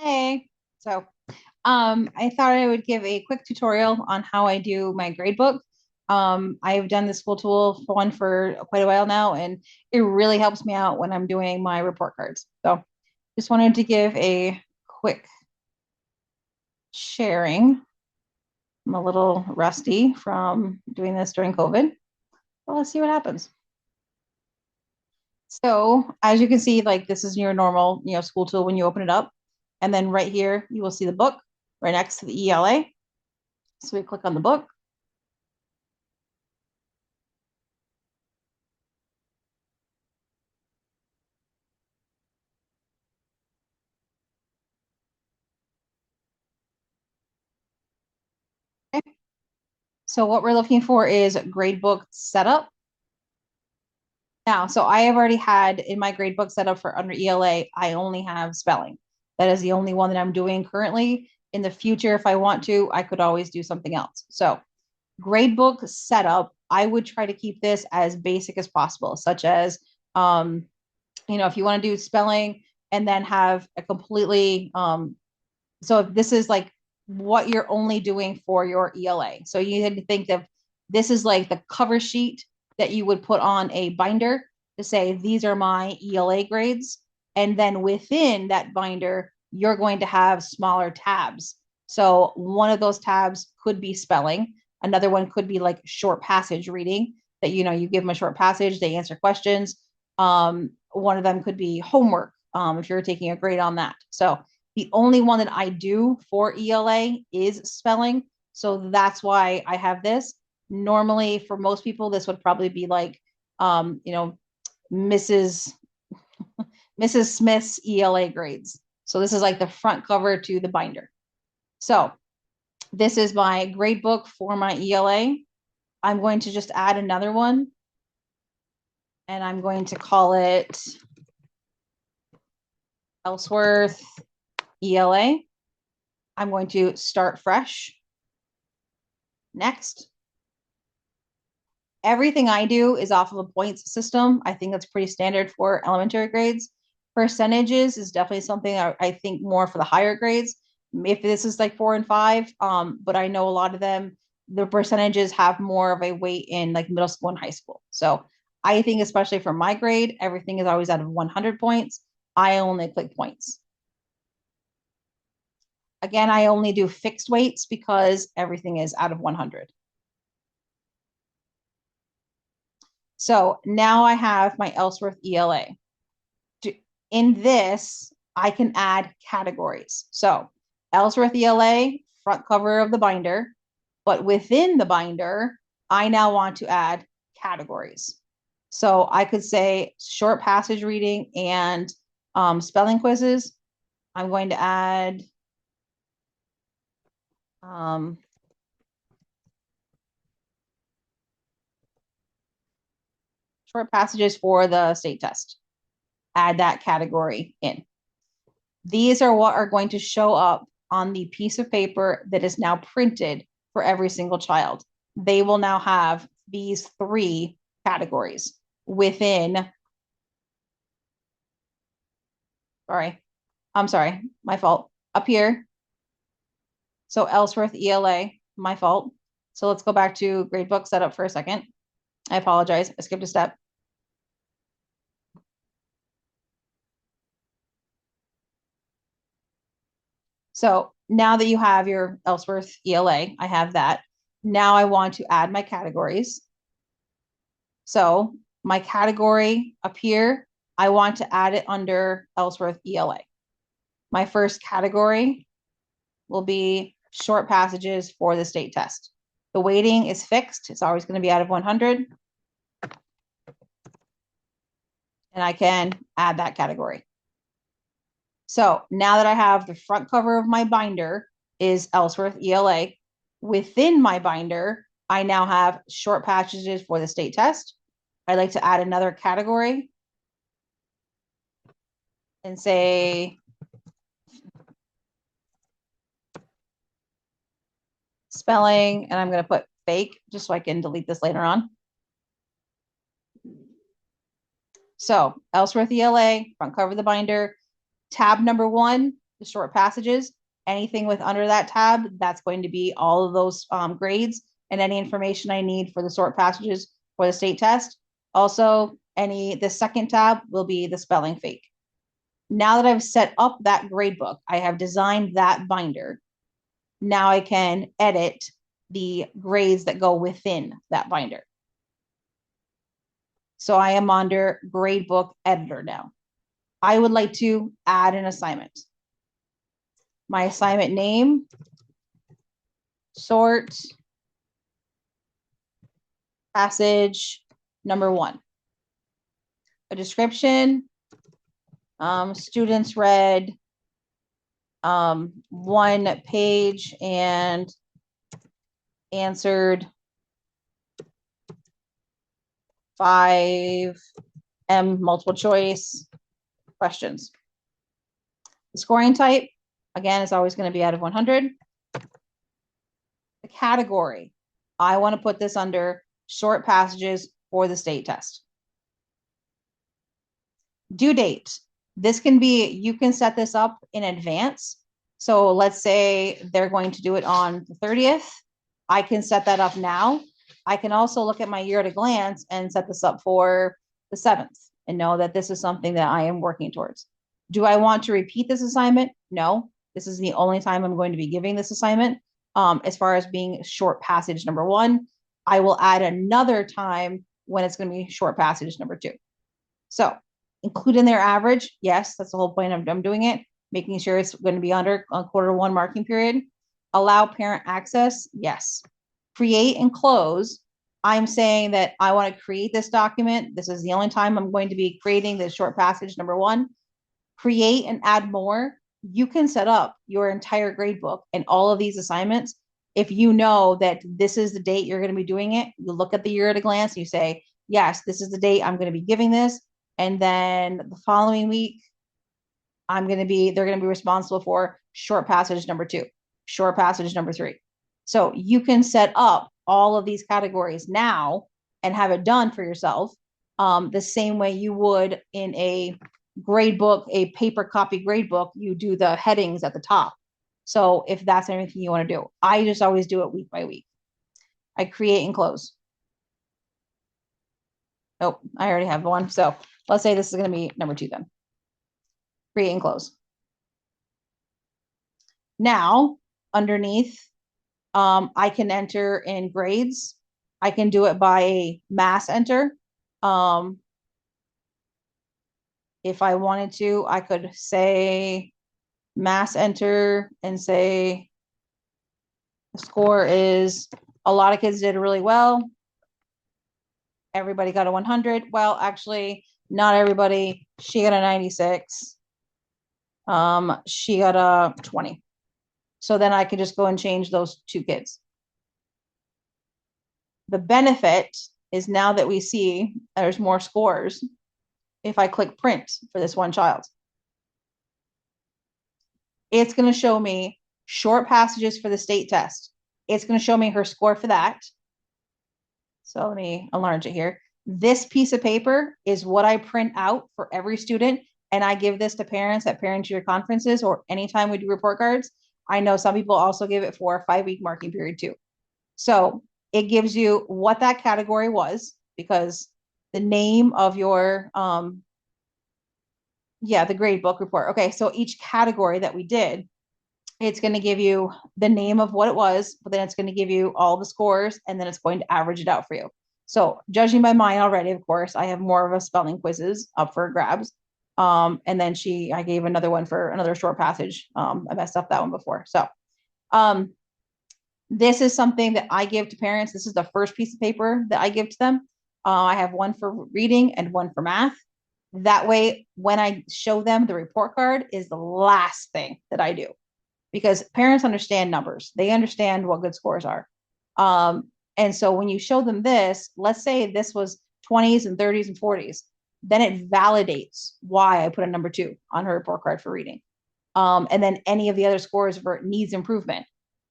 Hey, so I thought I would give a quick tutorial on how I do my gradebook. I've done the school tool for one for quite a while now, and it really helps me out when I'm doing my report cards. So just wanted to give a quick sharing. I'm a little rusty from doing this during COVID. Well, let's see what happens. So as you can see, like this is your normal, school tool when you open it up. And then right here, you will see the book right next to the ELA. So we click on the book. So what we're looking for is gradebook setup. Now, so I have already had in my gradebook setup for under ELA, I only have spelling. That is the only one that I'm doing currently. In the future, if I want to, I could always do something else. So gradebook setup, I would try to keep this as basic as possible, such as, if you want to do spelling and then have a completely, so if this is like what you're only doing for your ELA. So you had to think of this is like the cover sheet that you would put on a binder to say, these are my ELA grades. And then within that binder, you're going to have smaller tabs. So one of those tabs could be spelling. Another one could be like short passage reading that, you give them a short passage, they answer questions. One of them could be homework if you're taking a grade on that. So the only one that I do for ELA is spelling. So that's why I have this. Normally, for most people, this would probably be like, um, you know, Mrs. Mrs. Smith's ELA grades. So this is like the front cover to the binder. So this is my grade book for my ELA. I'm going to just add another one and I'm going to call it Ellsworth ELA. I'm going to start fresh. Next. Everything I do is off of a points system. I think that's pretty standard for elementary grades. Percentages is definitely something I think more for the higher grades. If this is like 4 and 5, but I know a lot of them, the percentages have more of a weight in like middle school and high school. So I think, especially for my grade, everything is always out of 100 points. I only click points. Again, I only do fixed weights because everything is out of 100. So now I have my Ellsworth ELA. In this, I can add categories. So Ellsworth ELA, front cover of the binder, but within the binder, I now want to add categories. So I could say short passage reading and spelling quizzes. I'm going to add um, short passages for the state test. Add that category in. These are what are going to show up on the piece of paper that is now printed for every single child. They will now have these three categories within, sorry, I'm sorry, my fault. Up here. So Ellsworth ELA, my fault. So let's go back to gradebook setup for a second. I apologize. I skipped a step. So now that you have your Ellsworth ELA, I have that. Now I want to add my categories. So my category up here, I want to add it under Ellsworth ELA. My first category will be short passages for the state test. The weighting is fixed. It's always going to be out of 100. And I can add that category. So now that I have the front cover of my binder is Ellsworth ELA, within my binder, I now have short passages for the state test. I'd like to add another category and say spelling, and I'm going to put fake just so I can delete this later on. So Ellsworth ELA, front cover of the binder. Tab number 1 the short passages. Anything with under that tab, that's going to be all of those grades and any information I need for the short passages for the state test. Also, the second tab will be the spelling fake. Now that I've set up that grade book, I have designed that binder. Now I can edit the grades that go within that binder. So I am under gradebook editor now. I would like to add an assignment. My assignment name, sort, passage number 1. A description, students read 1 page and answered 5 multiple choice questions. The scoring type, again, is always going to be out of 100. The category, I want to put this under short passages for the state test. Due date, this can be, you can set this up in advance. So let's say they're going to do it on the 30th. I can set that up now. I can also look at my year at a glance and set this up for the 7th and know that this is something that I am working towards. Do I want to repeat this assignment? No, this is the only time I'm going to be giving this assignment. As far as being short passage number 1, I will add another time when it's going to be short passage number 2. So include in their average. Yes, that's the whole point of I'm doing it, making sure it's going to be under a Q1 marking period. Allow parent access. Yes. Create and close. I'm saying that I want to create this document. This is the only time I'm going to be creating this short passage number 1. Create and add more. You can set up your entire grade book and all of these assignments. If you know that this is the date you're going to be doing it, you look at the year at a glance, you say, yes, this is the date I'm going to be giving this. And then the following week, they're going to be responsible for short passage number 2, short passage number 3. So you can set up all of these categories now and have it done for yourself the same way you would in a grade book, a paper copy grade book. You do the headings at the top. So if that's anything you want to do, I just always do it week by week. I create and close. Oh, I already have one. So let's say this is going to be number 2 then. Create and close. Now, underneath, I can enter in grades. I can do it by a mass enter. If I wanted to, I could say mass enter and say the score is, a lot of kids did really well. Everybody got a 100. Well, actually, not everybody. She got a 96. She got a 20. So then I could just go and change those 2 kids. The benefit is now that we see there's more scores, if I click print for this one child, it's going to show me short passages for the state test. It's going to show me her score for that. So let me enlarge it here. This piece of paper is what I print out for every student, and I give this to parents at parent-teacher conferences or anytime we do report cards. I know some people also give it for a 5-week marking period too. So it gives you what that category was, because the name of your, the grade book report. Okay, so each category that we did, it's going to give you the name of what it was, but then it's going to give you all the scores, and then it's going to average it out for you. So judging by mine already, of course, I have more of a spelling quizzes up for grabs. And then I gave another one for another short passage. I messed up that one before. So this is something that I give to parents. This is the first piece of paper that I give to them. I have one for reading and one for math. That way, when I show them the report card is the last thing that I do, because parents understand numbers. They understand what good scores are. And so when you show them this, let's say this was 20s and 30s and 40s, then it validates why I put a number 2 on her report card for reading. And then any of the other scores for needs improvement.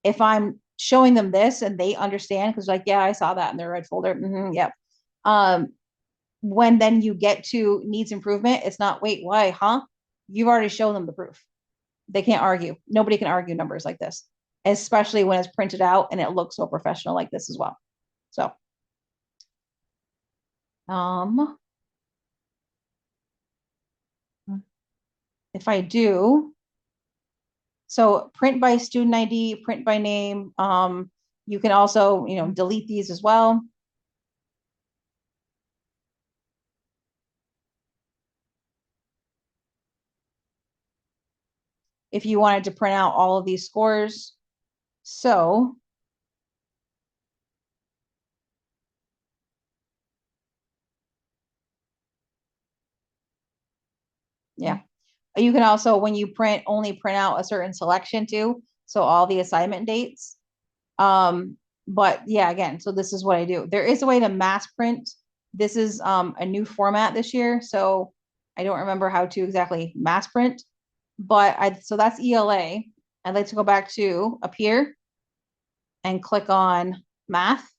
If I'm showing them this and they understand, because like, yeah, I saw that in their red folder. Yep. When then you get to needs improvement, it's not, wait, why, huh? You've already shown them the proof. They can't argue. Nobody can argue numbers like this, especially when it's printed out and it looks so professional like this as well. So, um, if I do, so print by student ID, print by name. You can also, delete these as well. If you wanted to print out all of these scores. So yeah, you can also, when you print, only print out a certain selection too. So all the assignment dates. But yeah, again, so this is what I do. There is a way to mass print. This is a new format this year, so I don't remember how to exactly mass print, but so that's ELA. I'd like to go back to up here and click on math.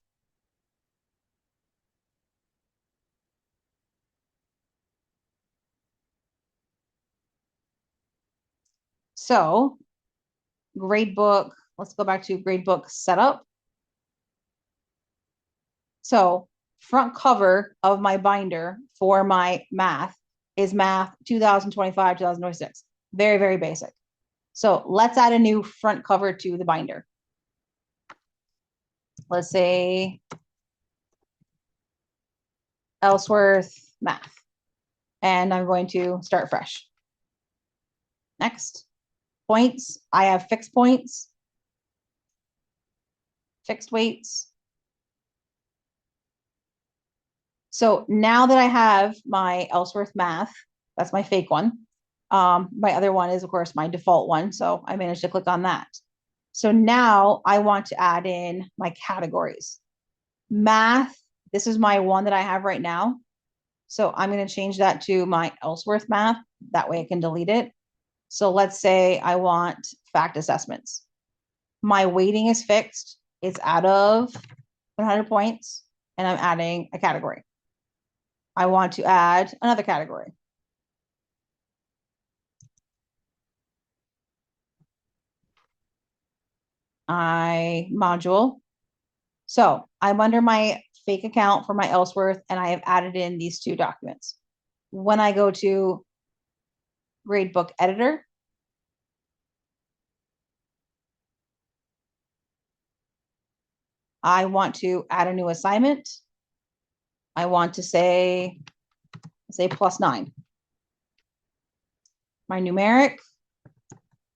So gradebook, let's go back to gradebook setup. So front cover of my binder for my math is math 2025, 2026. Very, very basic. So let's add a new front cover to the binder. Let's say Ellsworth math. And I'm going to start fresh. Next. Points. I have fixed points, fixed weights. So now that I have my Ellsworth math, that's my fake one. My other one is, of course, my default one. So I managed to click on that. So now I want to add in my categories. Math, this is my one that I have right now. So I'm going to change that to my Ellsworth math. That way I can delete it. So let's say I want fact assessments. My weighting is fixed. It's out of 100 points, and I'm adding a category. I want to add another category. Module. So I'm under my fake account for my Ellsworth, and I have added in these two documents. When I go to gradebook editor, I want to add a new assignment. I want to say +9. My numeric,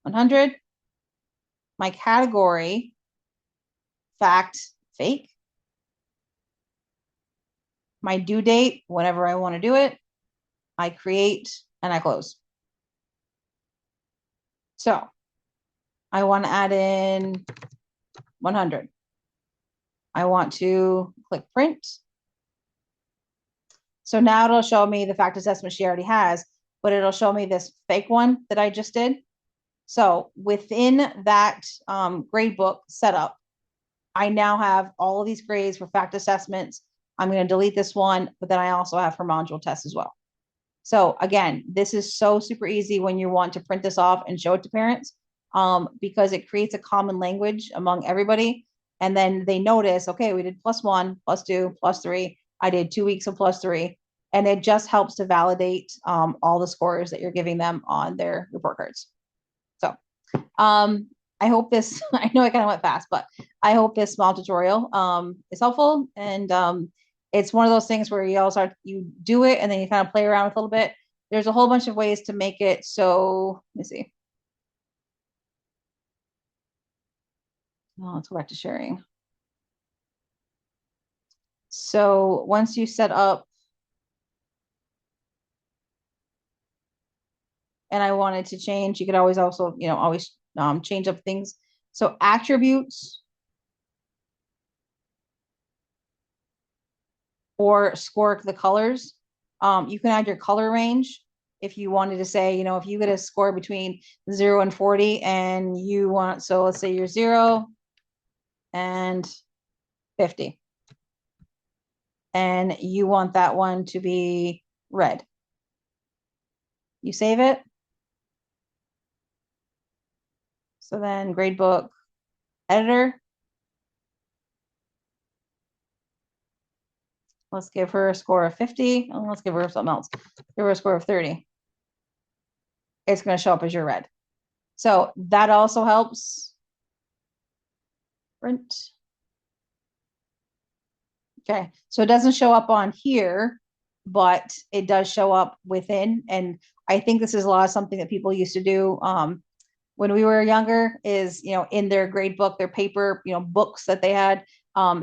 100. My category, fact, fake. My due date, whenever I want to do it. I create and I close. So I want to add in 100. I want to click print. So now it'll show me the fact assessment she already has, but it'll show me this fake one that I just did. So within that gradebook setup, I now have all of these grades for fact assessments. I'm going to delete this one, but then I also have her module test as well. So again, this is so super easy when you want to print this off and show it to parents, because it creates a common language among everybody. And then they notice, okay, we did +1, +2, +3. I did 2 weeks of +3. And it just helps to validate all the scores that you're giving them on their report cards. So I hope this, I know I kind of went fast, but I hope this small tutorial is helpful. And it's one of those things where you do it and then you kind of play around with a little bit. There's a whole bunch of ways to make it. So let me see. Oh, let's go back to sharing. So once you set up, and I wanted to change, you could always also, always change up things. So attributes or score the colors. You can add your color range if you wanted to say, if you get a score between 0 and 40 and you want, so let's say you're 0 and 50. And you want that one to be red. You save it. So then gradebook editor. Let's give her a score of 50. Oh, let's give her something else. Give her a score of 30. It's going to show up as your red. So that also helps. Print. Okay, so it doesn't show up on here, but it does show up within. And I think this is a lot of something that people used to do when we were younger is, in their grade book, their paper, books that they had,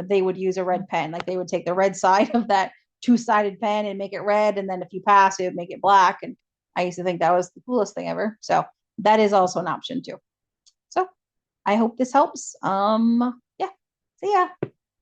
they would use a red pen. Like they would take the red side of that two-sided pen and make it red. And then if you pass, it would make it black. And I used to think that was the coolest thing ever. So that is also an option too. So I hope this helps. Yeah. See ya.